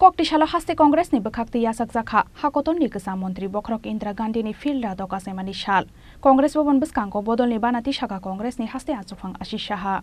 Koktishala haste Congress ni bekhakti yasak zakha hakoton ni kesa Menteri Bokrok Indira Gandhi ni filda dokase mani shal Congress bobon beskanko bodol ni banati shaka Congress ni haste atsufang Ashish Shah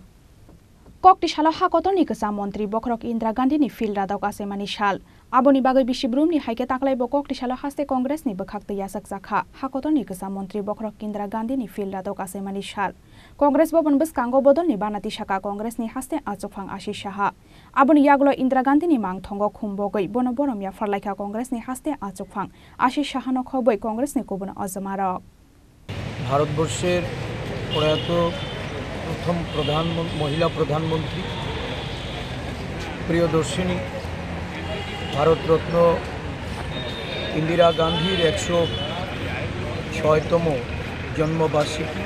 Koktishala hakoton ni kesa Menteri Bokrok Indira Gandhi ni filda dokase mani shal aboni bagai bishibrum ni haike taklai bo Koktishala haste Congress ni bekhakti yasak zakha hakoton ni kesa Menteri Bokrok Indira Gandhi ni filda dokase mani shal Congress bobon beskanko bodol ni banati shaka Congress ni haste atsufang Ashish Shah Aboni yaglo Indira Gandhi ni mang thongo khumbogai bono bonom ya farlaika Congress ni haste achukphang Ashish Shahano khoboi Congress ni kubuna azmarok ভারতবর্ষের প্রয়াত প্রথম মহিলা প্রধানমন্ত্রী প্রিয়দর্শিনী ভারতরত্ন ইন্দিরা গান্ধীর 106তম জন্মবার্ষিকী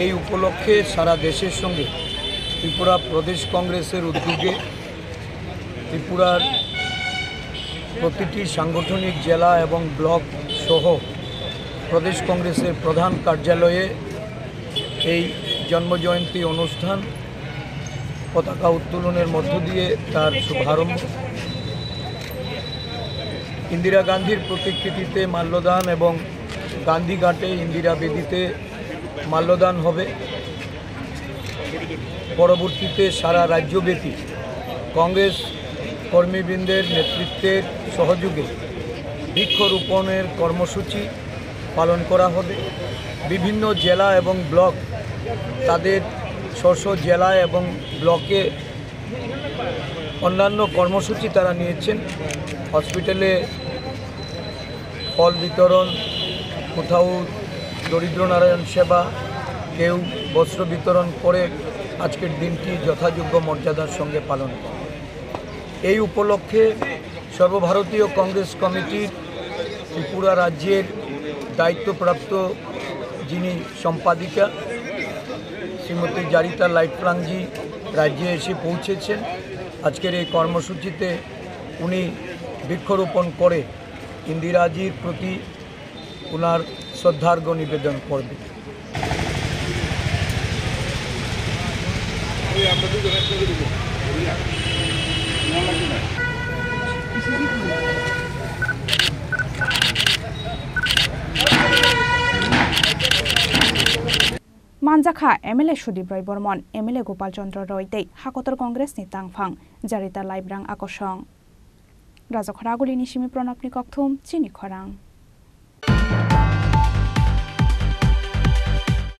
এই উপলক্ষে সারা দেশের সঙ্গে ত্রিপুরা প্রদেশ কংগ্রেসের উদ্যোগে ত্রিপুরার প্রতিটি সাংগঠনিক জেলা এবং ব্লক সহ প্রদেশ কংগ্রেসের প্রধান কার্যালয়ে এই জন্মজয়ন্তী অনুষ্ঠান পতাকা উত্তোলনের মধ্য দিয়ে তার শুভারম্ভ ইন্দিরা গান্ধীর প্রতিকৃতিতে মাল্যদান এবং গান্ধীঘাটে ইন্দিরা বেদিতে মাল্যদান হবে পরবর্তীতে সারা রাজ্যব্যাপী কংগ্রেস কর্মীবৃন্দের নেতৃত্বের সহযোগে বৃক্ষরোপণের কর্মসূচি পালন করা হবে বিভিন্ন জেলা এবং ব্লক তাদের স্ব জেলা এবং ব্লকে অন্যান্য কর্মসূচি তারা নিয়েছেন হসপিটালে ফল বিতরণ কোথাও দরিদ্র নারায়ণ সেবা কেউ বস্ত্র বিতরণ করে আজকের দিনটি যথাযোগ্য মর্যাদার সঙ্গে পালন করে এই উপলক্ষে সর্বভারতীয় কংগ্রেস কমিটির ত্রিপুরা রাজ্যের দায়িত্বপ্রাপ্ত যিনি সম্পাদিকা শ্রীমতী জারিতা লাইটফ্রাংজি রাজ্যে এসে পৌঁছেছেন আজকের এই কর্মসূচিতে উনি বৃক্ষরোপণ করে ইন্দিরাজির প্রতি ওনার শ্রদ্ধার্ঘ্য নিবেদন করবেন Manjakha MLA Sudip Roy Bormon MLA Gopal Chandra Roy Tei Hakotor Congress ni Tangphang Jarita Laibrang Akosong Rajokhara Guli Nishimi Pranab ni Kokthum Chini Khorang